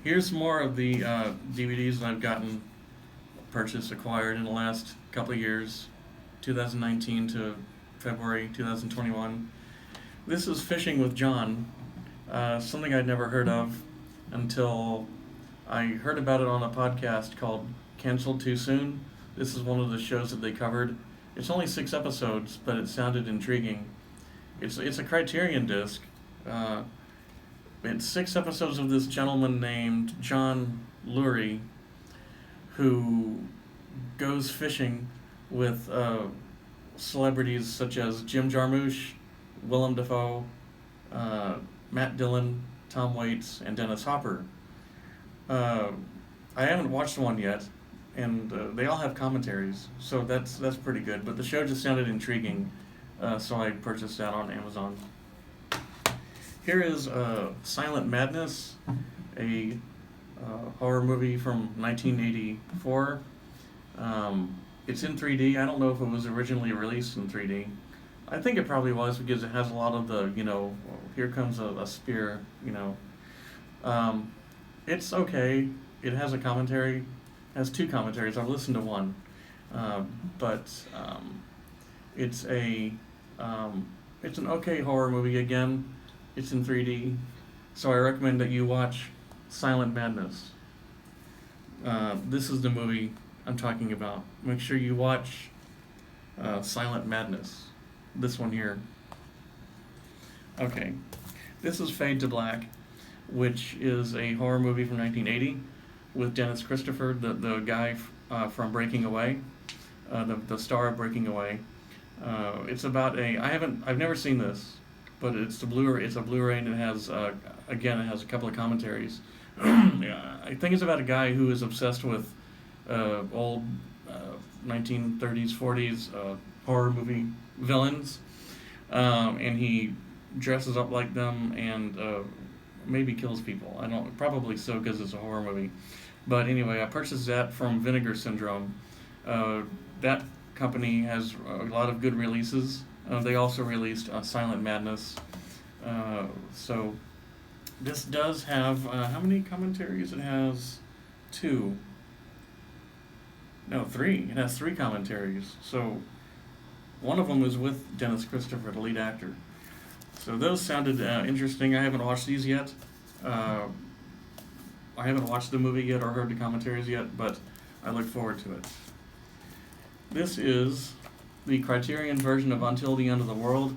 Here's more of the DVDs that I've gotten purchased, acquired in the last couple of years, 2019 to February 2021. This is Fishing with John, something I'd never heard of until I heard about it on a podcast called Cancelled Too Soon. This is one of the shows that they covered. It's only 6 episodes, but it sounded intriguing. It's a Criterion disc. Uh, it's 6 episodes of this gentleman named John Lurie who goes fishing with celebrities such as Jim Jarmusch, Willem Dafoe, uh, Matt Dillon, Tom Waits, and Dennis Hopper. Uh, I haven't watched one yet, and they all have commentaries, so that's pretty good. But the show just sounded intriguing, so I purchased that on Amazon. Here is Silent Madness, a horror movie from 1984. It's in 3D. I don't know if it was originally released in 3D. I think it probably was because it has a lot of the, here comes a spear, It's okay. It has a commentary. It has 2 commentaries. I've listened to one. But it's a it's an okay horror movie again. It's in 3D. So I recommend that you watch Silent Madness. This is the movie I'm talking about. Make sure you watch Silent Madness. This one here. Okay. This is Fade to Black, which is a horror movie from 1980 with Dennis Christopher, the guy from Breaking Away, the star of Breaking Away. It's about I've never seen this, but it's a Blu-ray, and it has it has a couple of commentaries. Yeah, I think it's about a guy who is obsessed with old 1930s, 40s horror movie villains, and he dresses up like them and maybe kills people. I don't probably so because it's a horror movie. But anyway, I purchased that from Vinegar Syndrome. That company has a lot of good releases. They also released Silent Madness. So this does have how many commentaries? It has 2. No, 3. It has 3 commentaries. So one of them is with Dennis Christopher, the lead actor. So those sounded interesting. I haven't watched these yet. I haven't watched the movie yet or heard the commentaries yet, but I look forward to it. This is the Criterion version of Until the End of the World,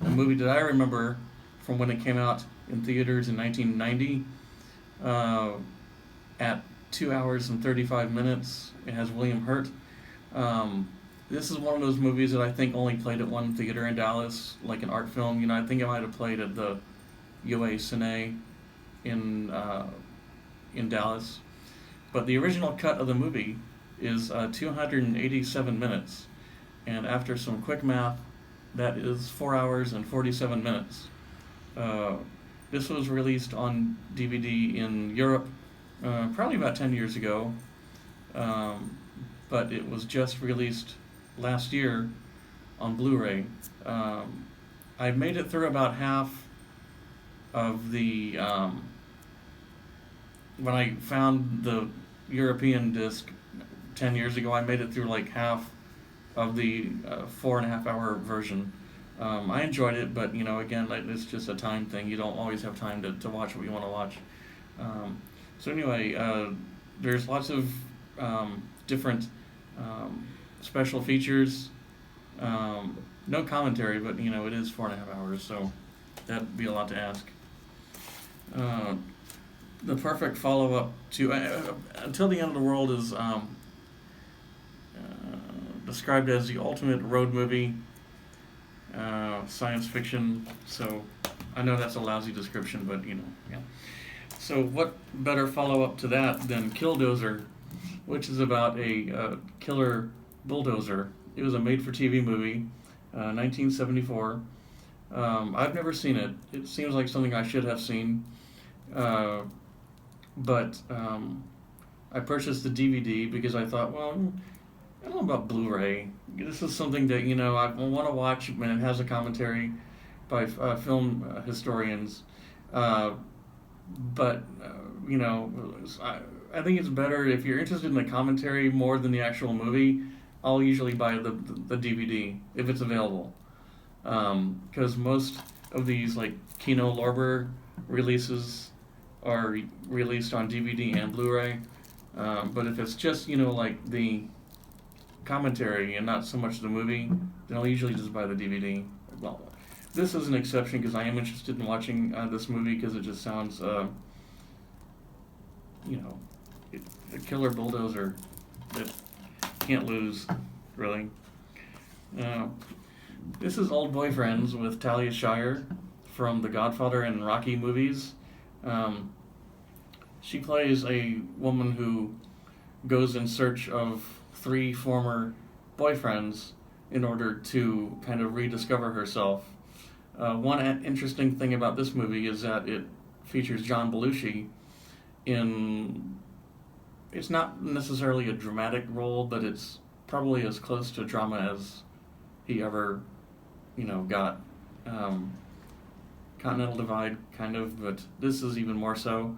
a movie that I remember from when it came out in theaters in 1990 at 2 hours and 35 minutes. It has William Hurt. This is one of those movies that I think only played at one theater in Dallas, like an art film. I think it might have played at the UA Cine in Dallas. But the original cut of the movie is 287 minutes. And after some quick math, that is 4 hours and 47 minutes. This was released on DVD in Europe probably about 10 years ago, but it was just released last year on Blu-ray. I made it through about half of the when I found the European disc 10 years ago. I made it through like half of the 4.5 hour version. I enjoyed it, but again, it's just a time thing. You don't always have time to watch what you want to watch. So anyway, there's lots of different special features. No commentary, but it is 4.5 hours, so that'd be a lot to ask. The perfect follow-up to Until the End of the World is described as the ultimate road movie, science fiction. So I know that's a lousy description, but yeah. So what better follow-up to that than Killdozer, which is about a killer bulldozer. It was a made-for-TV movie, 1974. I've never seen it. It seems like something I should have seen, but I purchased the DVD because I thought, well, I don't know about Blu-ray. This is something that I want to watch, and it has a commentary by film historians. But you know, I think it's better if you're interested in the commentary more than the actual movie. I'll usually buy the DVD if it's available, because most of these like Kino Lorber releases are released on DVD and Blu-ray. But if it's just like the commentary and not so much the movie, then I'll usually just buy the DVD. Well, this is an exception because I am interested in watching this movie because it just sounds, a killer bulldozer that can't lose, really. Uh, this is Old Boyfriends with Talia Shire from the Godfather and Rocky movies. She plays a woman who goes in search of 3 former boyfriends in order to kind of rediscover herself. One interesting thing about this movie is that it features John Belushi in. It's not necessarily a dramatic role, but it's probably as close to drama as he ever, got. Continental Divide, kind of, but this is even more so.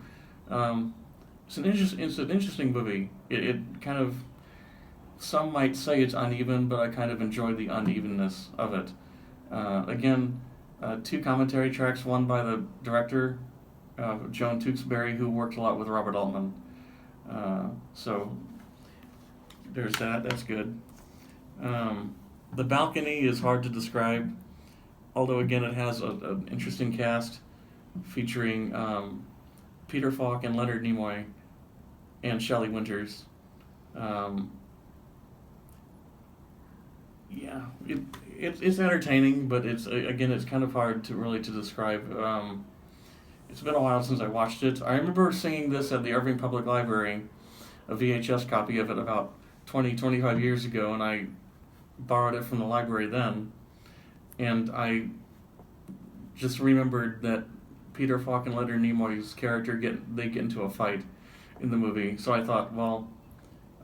It's an interesting movie. It kind of, some might say it's uneven, but I kind of enjoy the unevenness of it. Again, 2 commentary tracks, one by the director, Joan Tewksbury, who worked a lot with Robert Altman. So there's that. That's good. The Balcony is hard to describe, although again it has an interesting cast featuring Peter Falk and Leonard Nimoy and Shelley Winters. It's entertaining, but it's kind of hard to describe. It's been a while since I watched it. I remember seeing this at the Irving Public Library, a VHS copy of it about 25 years ago, and I borrowed it from the library then. And I just remembered that Peter Falk and Leonard Nimoy's character get into a fight in the movie. So I thought, well,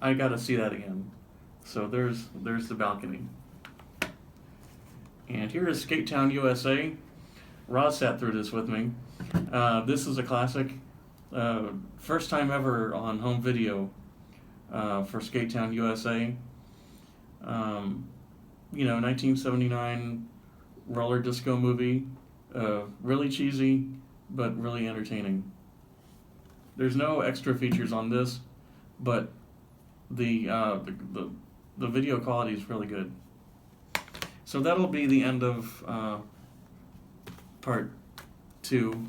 I got to see that again. So there's The Balcony. And here is Skate Town, USA. Roz sat through this with me. This is a classic. First time ever on home video for Skate Town, USA. 1979 roller disco movie. Really cheesy, but really entertaining. There's no extra features on this, but the video quality is really good. So that'll be the end of part 2